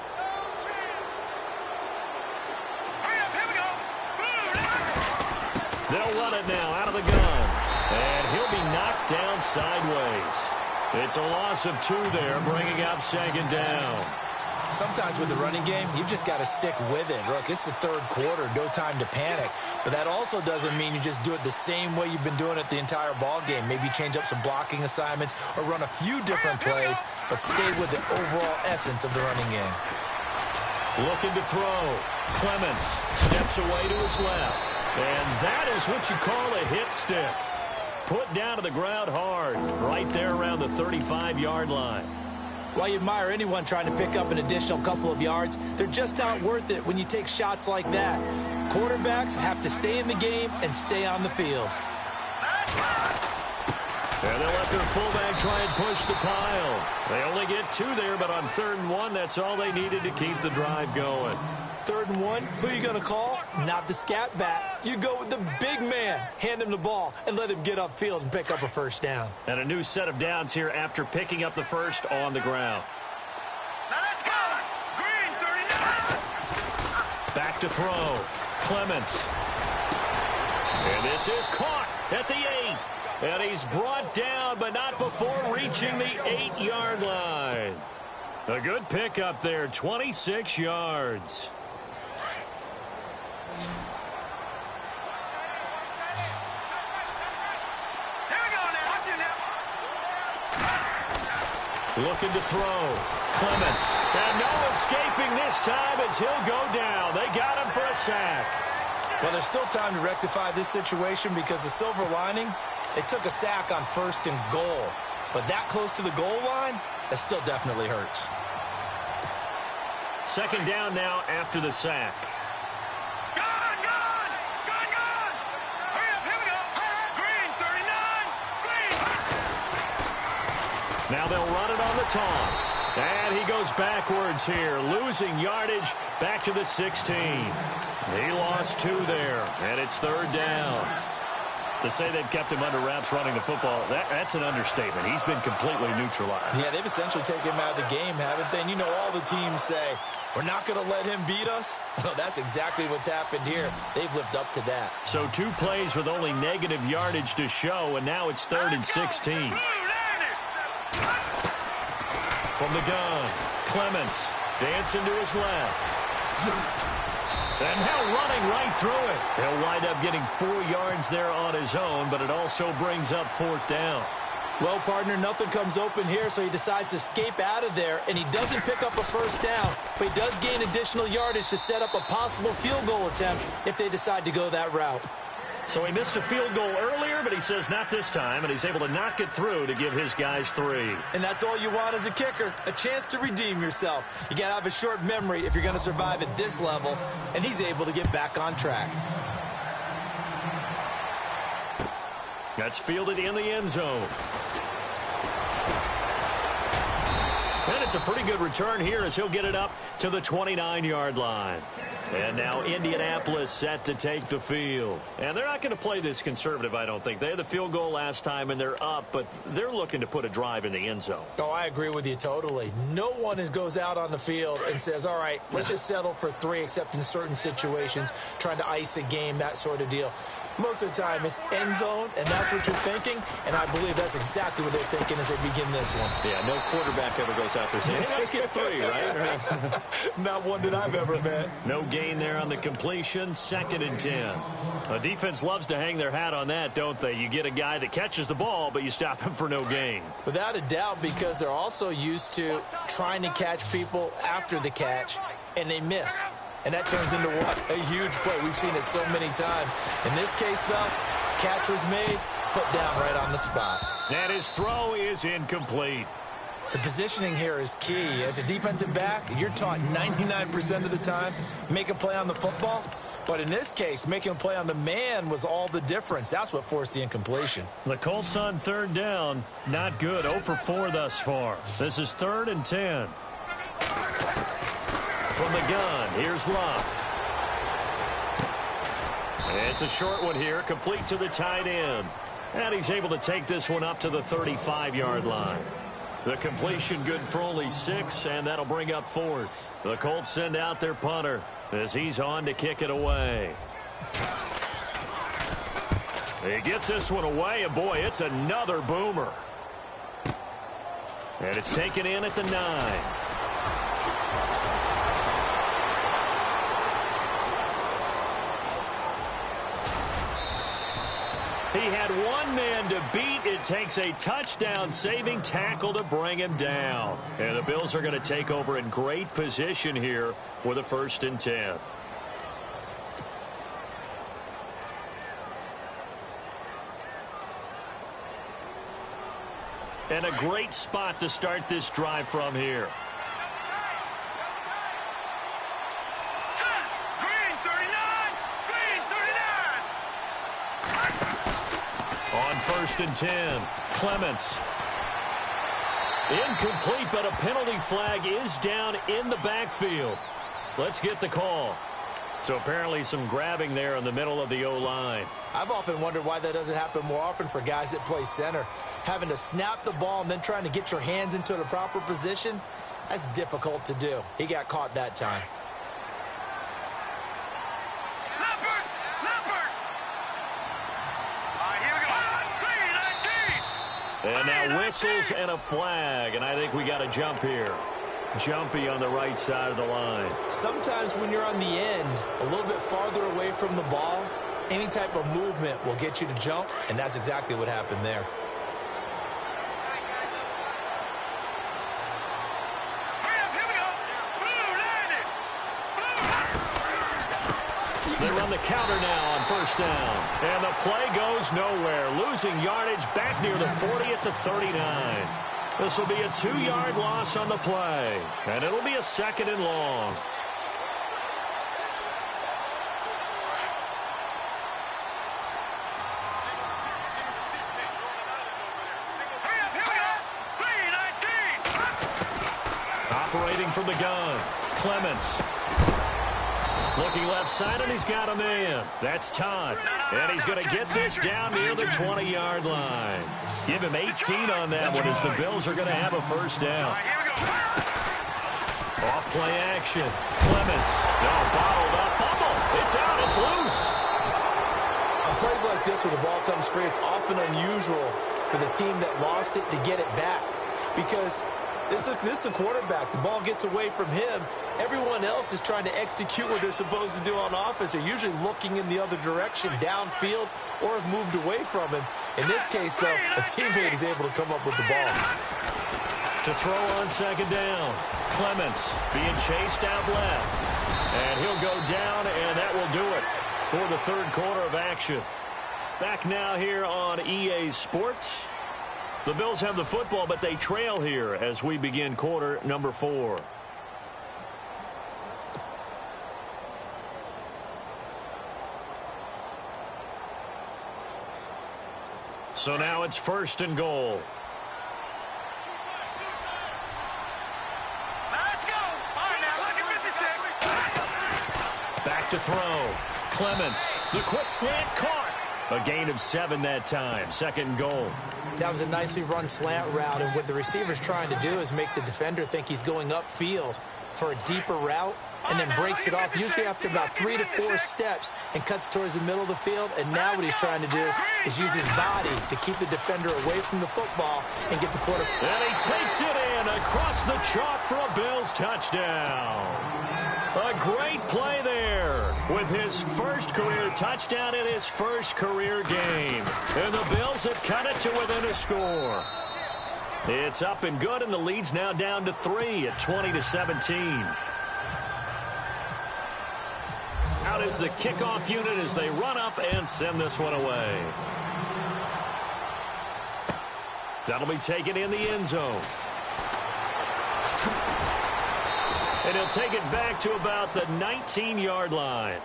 They'll run it now out of the gun. And he'll be knocked down sideways. It's a loss of 2 there, bringing up second down. Sometimes with the running game, you've just got to stick with it. Look, it's the third quarter, no time to panic. But that also doesn't mean you just do it the same way you've been doing it the entire ball game. Maybe change up some blocking assignments or run a few different plays, but stay with the overall essence of the running game. Looking to throw. Clements steps away to his left. And that is what you call a hit stick. Put down to the ground hard, right there around the 35-yard line. While you admire anyone trying to pick up an additional couple of yards, they're just not worth it when you take shots like that. Quarterbacks have to stay in the game and stay on the field. And they'll let their fullback try and push the pile. They only get 2 there, but on 3rd and 1, that's all they needed to keep the drive going. 3rd and 1, who are you going to call? Not the scat back. You go with the big man. Hand him the ball and let him get upfield and pick up a first down. And a new set of downs here after picking up the first on the ground. Now let's go. Green, 39. Back to throw. Clements. And this is caught at the 8. And he's brought down, but not before reaching the 8-yard line. A good pickup there, 26 yards. Here we go now. Watch it now. Looking to throw. Clements. And no escaping this time as he'll go down. They got him for a sack. Well, there's still time to rectify this situation because the silver lining, they took a sack on 1st and goal. But that close to the goal line, that still definitely hurts. 2nd down now after the sack. Gone, gone. Gone, gone. Hurry up. Here we go. Green, 39. Green. Now they'll run it on the toss. And he goes backwards here, losing yardage back to the 16. He lost 2 there, and it's 3rd down. To say they've kept him under wraps running the football, that's an understatement. He's been completely neutralized. Yeah, they've essentially taken him out of the game, haven't they? And you know, all the teams say, we're not going to let him beat us. Well, that's exactly what's happened here. They've lived up to that. So 2 plays with only negative yardage to show, and now it's 3rd and 16. From the gun, Clements dancing to his left. And now running right through it. He'll wind up getting 4 yards there on his own, but it also brings up 4th down. Well, partner, nothing comes open here, so he decides to escape out of there, and he doesn't pick up a first down, but he does gain additional yardage to set up a possible field goal attempt if they decide to go that route. So he missed a field goal earlier, but he says not this time, and he's able to knock it through to give his guys 3. And that's all you want as a kicker, a chance to redeem yourself. You got to have a short memory if you're going to survive at this level, and he's able to get back on track. That's fielded in the end zone. And it's a pretty good return here as he'll get it up to the 29-yard line. And now Indianapolis set to take the field. And they're not going to play this conservative, I don't think. They had the field goal last time, and they're up, but they're looking to put a drive in the end zone. Oh, I agree with you totally. No one goes out on the field and says, all right, let's just settle for 3, except in certain situations, trying to ice a game, that sort of deal. Most of the time, it's end zone, and that's what you're thinking, and I believe that's exactly what they're thinking as they begin this one. Yeah, no quarterback ever goes out there saying, hey, let's get 3, right? Not one that I've ever met. No gain there on the completion, 2nd and 10. A defense loves to hang their hat on that, don't they? You get a guy that catches the ball, but you stop him for no gain. Without a doubt, because they're also used to trying to catch people after the catch, and they miss. And that turns into what? A huge play. We've seen it so many times. In this case, though, catch was made, put down right on the spot. And his throw is incomplete. The positioning here is key. As a defensive back, you're taught 99% of the time, make a play on the football. But in this case, making a play on the man was all the difference. That's what forced the incompletion. The Colts on 3rd down, not good. 0 for 4 thus far. This is 3rd and 10. From the gun, here's Love. It's a short one here, complete to the tight end. And he's able to take this one up to the 35-yard line. The completion good for only 6, and that'll bring up 4th. The Colts send out their punter as he's on to kick it away. He gets this one away, and boy, it's another boomer. And it's taken in at the 9. He had one man to beat. It takes a touchdown-saving tackle to bring him down. And the Bills are going to take over in great position here for the 1st and 10. And a great spot to start this drive from here. Green 39! Green 39! On 1st and 10, Clements. Incomplete, but a penalty flag is down in the backfield. Let's get the call. So apparently some grabbing there in the middle of the O-line. I've often wondered why that doesn't happen more often for guys that play center. Having to snap the ball and then trying to get your hands into the proper position, that's difficult to do. He got caught that time. Leopard! Leopard! All right, here we go. Green 19! And now whistles and a flag, and I think we got a jump here. Jumpy on the right side of the line. Sometimes when you're on the end, a little bit farther away from the ball, any type of movement will get you to jump, and that's exactly what happened there. Hurry up, here we go. Blue landed. They run the counter now on 1st down. And the play goes nowhere. Losing yardage back near the 40 at the 39. This will be a 2-yard loss on the play. And it'll be a 2nd and long. Hurry up, here we go. Green 19! Operating from the gun, Clements. Looking left side, and he's got a man. That's Todd. And he's going to get this down near the 20-yard line. Give him 18 on that one as the Bills are going to have a 1st down. All right, here we go. Off play action. Clements. No, bottled up. Fumble. It's out. It's loose. On plays like this where the ball comes free, it's often unusual for the team that lost it to get it back. Because this is the quarterback. The ball gets away from him. Everyone else is trying to execute what they're supposed to do on offense. They're usually looking in the other direction, downfield, or have moved away from him. In this case, though, a teammate is able to come up with the ball. To throw on 2nd down. Clements being chased out left. And he'll go down, and that will do it for the 3rd quarter of action. Back now here on EA Sports. The Bills have the football, but they trail here as we begin quarter number 4. So now it's 1st and goal. Let's go. All right, now, look at 56. Back to throw. Clements, the quick slant caught. A gain of 7 that time. 2nd and goal. That was a nicely run slant route, and what the receiver's trying to do is make the defender think he's going upfield for a deeper route, and then breaks it off, usually after about 3 to 4 steps, and cuts towards the middle of the field. And now what he's trying to do is use his body to keep the defender away from the football and get the quarterback. And he takes it in across the chalk for a Bills touchdown. A great play there with his 1st career touchdown in his 1st career game. And the Bills have cut it to within a score. It's up and good, and the lead's now down to 3 at 20-17. Out is the kickoff unit as they run up and send this one away. That'll be taken in the end zone. And he'll take it back to about the 19-yard line.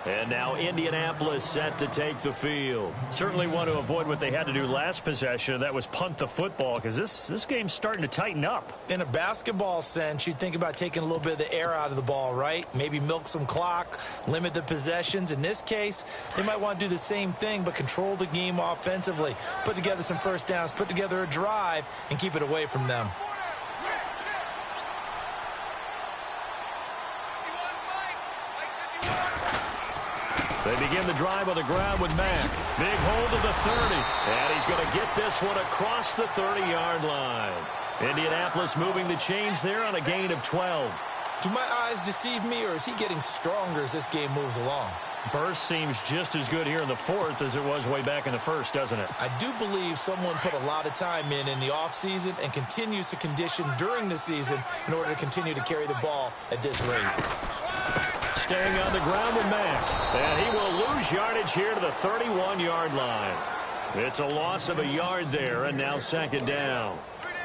And now Indianapolis set to take the field. Certainly want to avoid what they had to do last possession. That was punt the football, because this game's starting to tighten up. In a basketball sense, you think about taking a little bit of the air out of the ball, right? Maybe milk some clock, limit the possessions. In this case, they might want to do the same thing, but control the game offensively. Put together some 1st downs, put together a drive, and keep it away from them. They begin the drive on the ground with Mack. Big hold of the 30. And he's going to get this one across the 30-yard line. Indianapolis moving the chains there on a gain of 12. Do my eyes deceive me, or is he getting stronger as this game moves along? Burst seems just as good here in the 4th as it was way back in the 1st, doesn't it? I do believe someone put a lot of time in the offseason and continues to condition during the season in order to continue to carry the ball at this rate. Staying on the ground with Mack. And he will lose yardage here to the 31-yard line. It's a loss of a yard there, and now second down.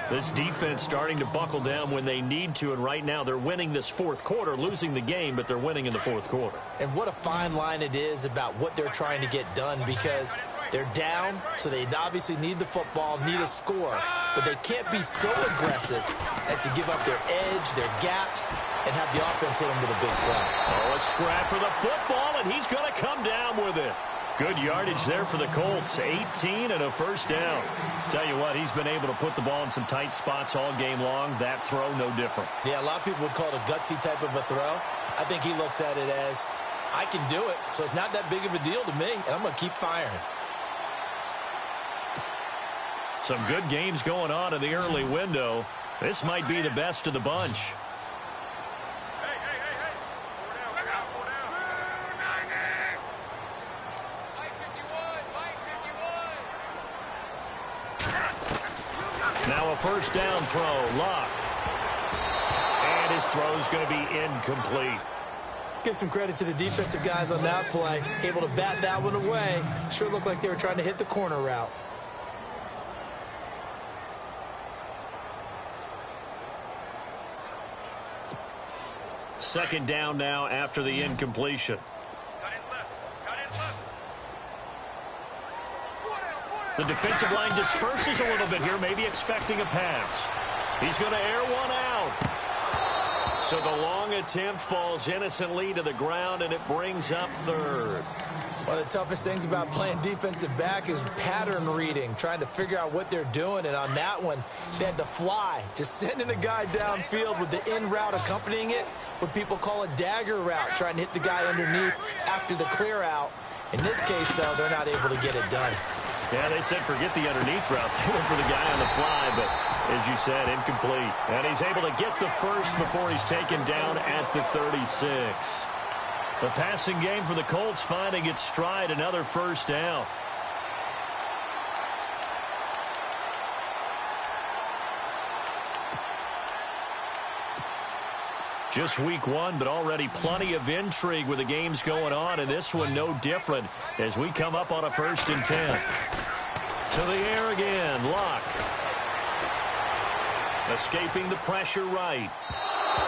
This defense starting to buckle down when they need to, and right now they're winning this fourth quarter, losing the game, but they're winning in the fourth quarter. And what a fine line it is about what they're trying to get done, because they're down, so they obviously need the football, need a score, but they can't be so aggressive as to give up their edge, their gaps, and have the offense hit them with a big play. Oh, a scrap for the football, and he's going to come down with it. Good yardage there for the Colts, 18 and a first down. Tell you what, he's been able to put the ball in some tight spots all game long. That throw, no different. Yeah, a lot of people would call it a gutsy type of a throw. I think he looks at it as, I can do it, so it's not that big of a deal to me, and I'm going to keep firing. Some good games going on in the early window. This might be the best of the bunch. Now a first down throw, Luck. And his throw is going to be incomplete. Let's give some credit to the defensive guys on that play. Able to bat that one away. Sure looked like they were trying to hit the corner route. Second down now after the incompletion. The defensive line disperses a little bit here, maybe expecting a pass. He's going to air one out. So the long attempt falls innocently to the ground, and it brings up third. One of the toughest things about playing defensive back is pattern reading, trying to figure out what they're doing. And on that one, they had to fly, just sending a guy downfield with the in route accompanying it, what people call a dagger route, trying to hit the guy underneath after the clear out. In this case, though, they're not able to get it done. Yeah, they said forget the underneath route. They went for the guy on the fly, but as you said, incomplete. And he's able to get the first before he's taken down at the 36. The passing game for the Colts finding its stride, another first down. Just week one, but already plenty of intrigue with the games going on, and this one no different as we come up on a 1st and 10. To the air again, Luck. Escaping the pressure right.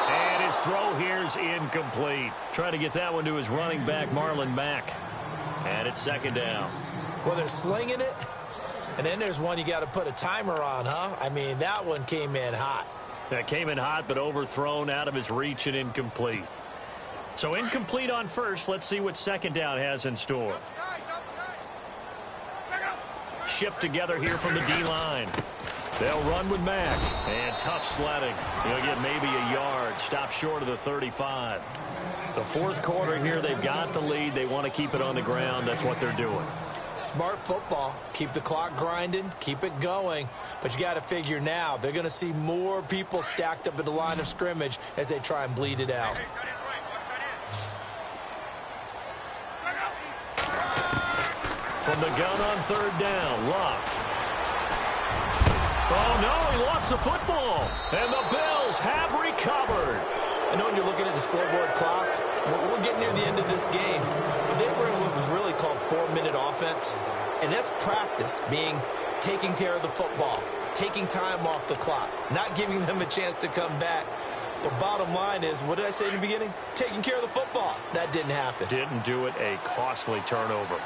And his throw here's incomplete. Trying to get that one to his running back, Marlon Mack. And it's second down. Well, they're slinging it, and then there's one you got to put a timer on, huh? I mean, that one came in hot. That came in hot, but overthrown out of his reach and incomplete. So incomplete on first. Let's see what second down has in store. Shift together here from the D-line. They'll run with Mack. And tough sledding. He'll get maybe a yard. Stop short of the 35. The fourth quarter here, they've got the lead. They want to keep it on the ground. That's what they're doing. Smart football. Keep the clock grinding. Keep it going. But you got to figure now, they're going to see more people stacked up at the line of scrimmage as they try and bleed it out. From the gun on third down, Luck. Oh, no, he lost the football. And the Bills have recovered. I know when you're looking at the scoreboard clock, we're getting near the end of this game. But they were in what was really called 4-minute offense. And that's practice, being taking care of the football, taking time off the clock, not giving them a chance to come back. But bottom line is, what did I say in the beginning? Taking care of the football. That didn't happen. Didn't do it, a costly turnover.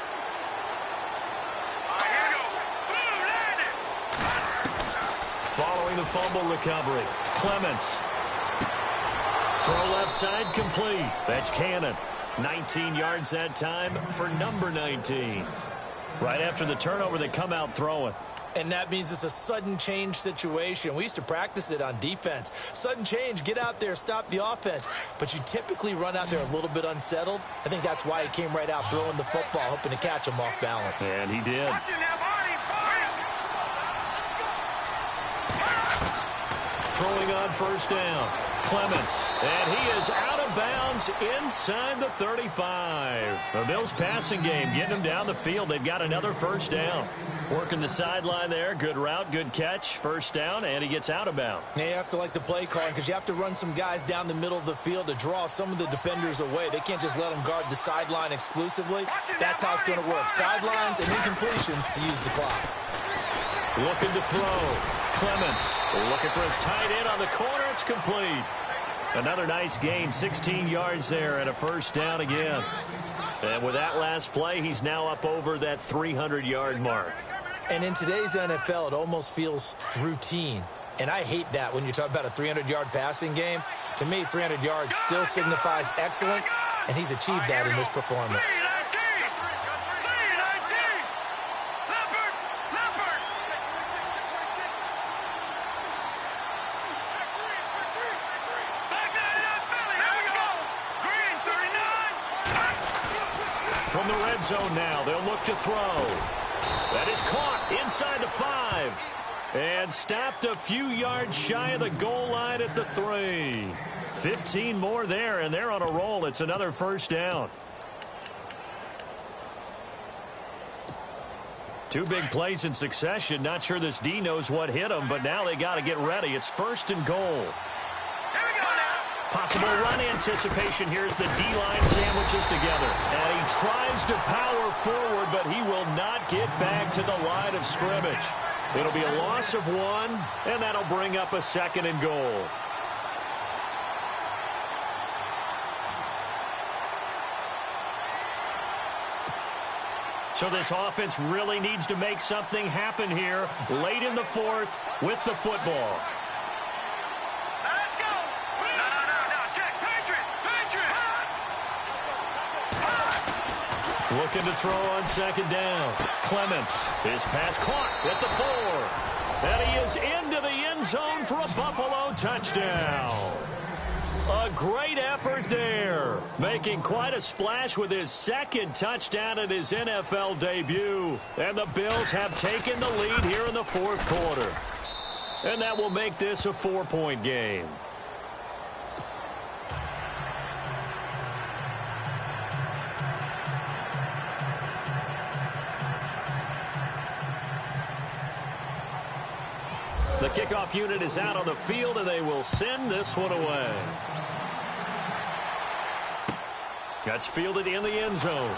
Following the fumble recovery, Clements. Throw left side complete. That's Cannon. 19 yards that time for number 19. Right after the turnover, they come out throwing. And that means it's a sudden change situation. We used to practice it on defense. Sudden change, get out there, stop the offense. But you typically run out there a little bit unsettled. I think that's why he came right out throwing the football, hoping to catch him off balance. And he did. Throwing on first down. Clements, and he is out of bounds inside the 35. The Bills passing game getting him down the field. They've got another first down. Working the sideline there. Good route, good catch. First down, and he gets out of bounds. Now you have to like the play calling because you have to run some guys down the middle of the field to draw some of the defenders away. They can't just let them guard the sideline exclusively. That's how it's going to work. Sidelines and incompletions to use the clock. Looking to throw. Clements looking for his tight end on the corner. It's complete. Another nice gain, 16 yards there and a first down again. And with that last play, he's now up over that 300-yard mark. And in today's NFL, it almost feels routine. And I hate that when you talk about a 300-yard passing game. To me, 300 yards still signifies excellence, and he's achieved that in this performance. From the red zone now, they'll look to throw. That is caught inside the 5. And stopped a few yards shy of the goal line at the 3. 15 more there, and they're on a roll. It's another first down. Two big plays in succession. Not sure this D knows what hit him, but now they got to get ready. It's first and goal. Possible run anticipation. Here's the D-line sandwiches together. And he tries to power forward, but he will not get back to the line of scrimmage. It'll be a loss of 1, and that'll bring up a second and goal. So this offense really needs to make something happen here late in the 4th with the football. Looking to throw on second down. Clements, his pass caught at the 4. And he is into the end zone for a Buffalo touchdown. A great effort there. Making quite a splash with his second touchdown at his NFL debut. And the Bills have taken the lead here in the 4th quarter. And that will make this a 4-point game. The kickoff unit is out on the field, and they will send this one away. That's fielded in the end zone.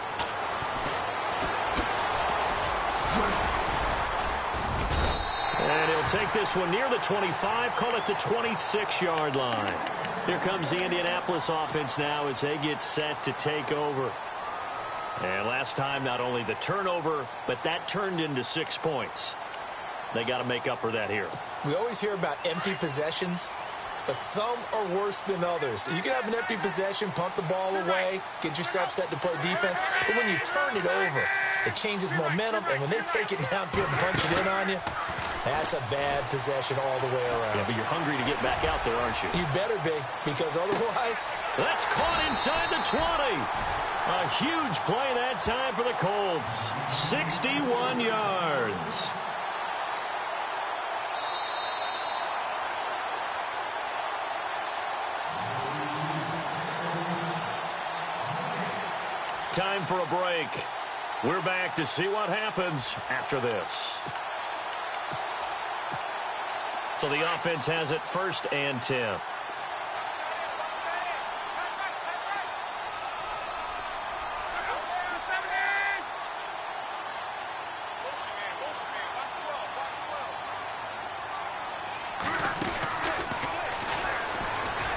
And he'll take this one near the 25, call it the 26-yard line. Here comes the Indianapolis offense now as they get set to take over. And last time, not only the turnover, but that turned into 6 points. They got to make up for that here. We always hear about empty possessions, but some are worse than others. You can have an empty possession, punt the ball away, get yourself set to play defense, but when you turn it over, it changes momentum, and when they take it downfield and punch it in on you, that's a bad possession all the way around. Yeah, but you're hungry to get back out there, aren't you? You better be, because otherwise... That's caught inside the 20. A huge play that time for the Colts. 61 yards. Time for a break. We're back to see what happens after this. So the offense has it 1st and 10.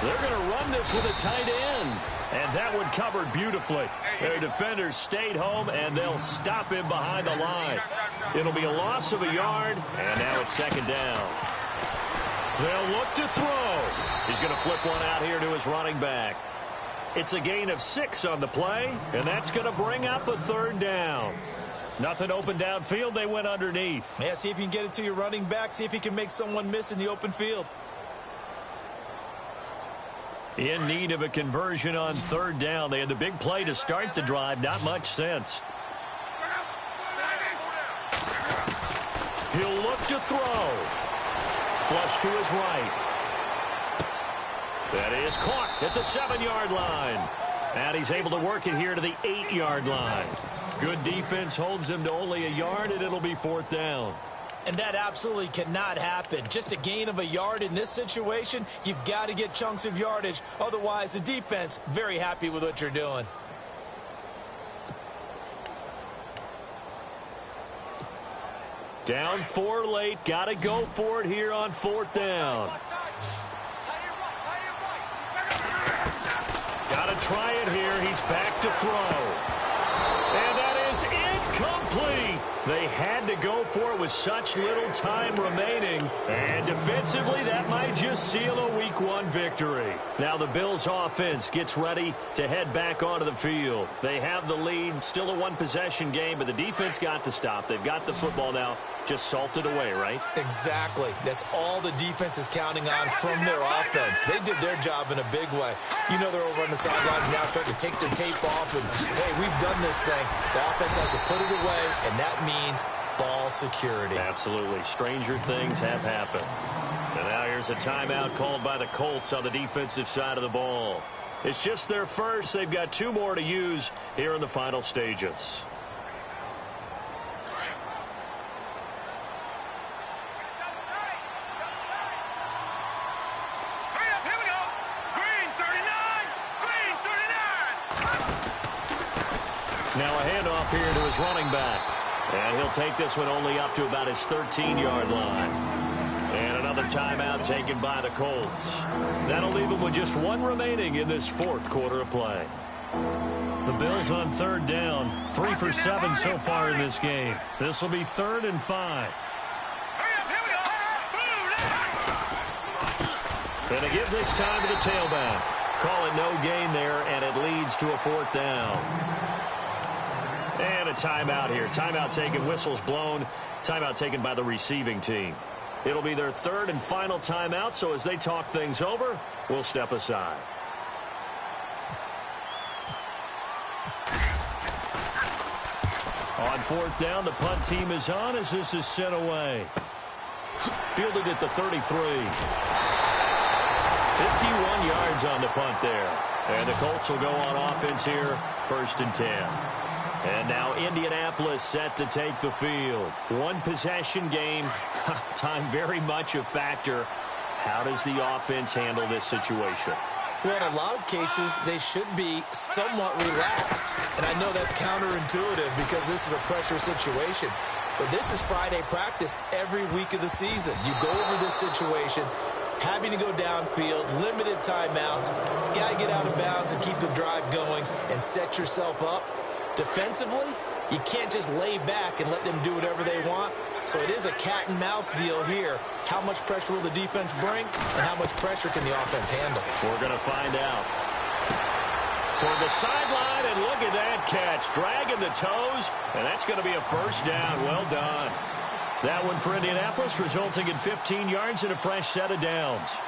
They're going to run this with a tight end. And that one covered beautifully. Their defenders stayed home, and they'll stop him behind the line. It'll be a loss of a yard, and now it's second down. They'll look to throw. He's going to flip one out here to his running back. It's a gain of 6 on the play, and that's going to bring up a 3rd down. Nothing open downfield. They went underneath. Yeah, see if you can get it to your running back. See if he can make someone miss in the open field. In need of a conversion on 3rd down. They had the big play to start the drive. Not much sense. He'll look to throw. Flush to his right. That is caught at the 7-yard line. And he's able to work it here to the 8-yard line. Good defense holds him to only a yard, and it'll be 4th down. And that absolutely cannot happen. Just a gain of a yard in this situation, you've got to get chunks of yardage. Otherwise, the defense, very happy with what you're doing. Down 4 late. Got to go for it here on 4th down. Got to try it here. He's back to throw. And that is incomplete. They had to go for it with such little time remaining. And defensively, that might just seal a Week 1 victory. Now the Bills offense gets ready to head back onto the field. They have the lead. Still a one-possession game, but the defense got to stop. They've got the football now. Just salted away, right? Exactly. That's all the defense is counting on from their offense. They did their job in a big way. You know they're over on the sidelines now starting to take their tape off and, hey, we've done this thing. The offense has to put it away, and that means ball security. Absolutely. Stranger things have happened. And now here's a timeout called by the Colts on the defensive side of the ball. It's just their first. They've got 2 more to use here in the final stages. Now a handoff here to his running back. And he'll take this one only up to about his 13-yard line. And another timeout taken by the Colts. That'll leave him with just 1 remaining in this 4th quarter of play. The Bills on 3rd down. 3 for 7 so far in this game. This will be 3rd and 5. And they give this time to the tailback. Call it no gain there, and it leads to a 4th down. And a timeout here. Timeout taken, whistles blown. Timeout taken by the receiving team. It'll be their 3rd and final timeout, so as they talk things over, we'll step aside. On 4th down, the punt team is on as this is sent away. Fielded at the 33. 51 yards on the punt there. And the Colts will go on offense here, 1st and 10. And now Indianapolis set to take the field. One possession game. Time very much a factor. How does the offense handle this situation? Well, in a lot of cases, they should be somewhat relaxed. And I know that's counterintuitive because this is a pressure situation. But this is Friday practice every week of the season. You go over this situation, having to go downfield, limited timeouts, got to get out of bounds and keep the drive going and set yourself up. Defensively, you can't just lay back and let them do whatever they want. So it is a cat and mouse deal here. How much pressure will the defense bring and how much pressure can the offense handle? We're going to find out. Toward the sideline, and look at that catch. Dragging the toes, and that's going to be a 1st down. Well done. That one for Indianapolis, resulting in 15 yards and a fresh set of downs.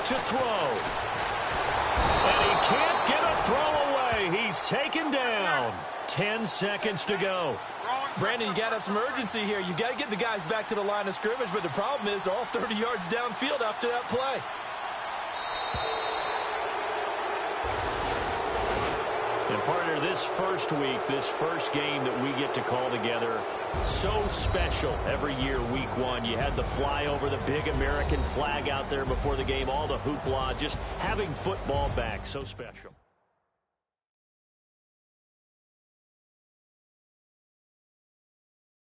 To throw. And he can't get a throw away. He's taken down. 10 seconds to go. Brandon, you got to have some urgency here. You got to get the guys back to the line of scrimmage, but the problem is all 30 yards downfield after that play. And partner, this first week, this first game that we get to call together, so special every year, Week 1. You had the flyover, the big American flag out there before the game, all the hoopla, just having football back, so special.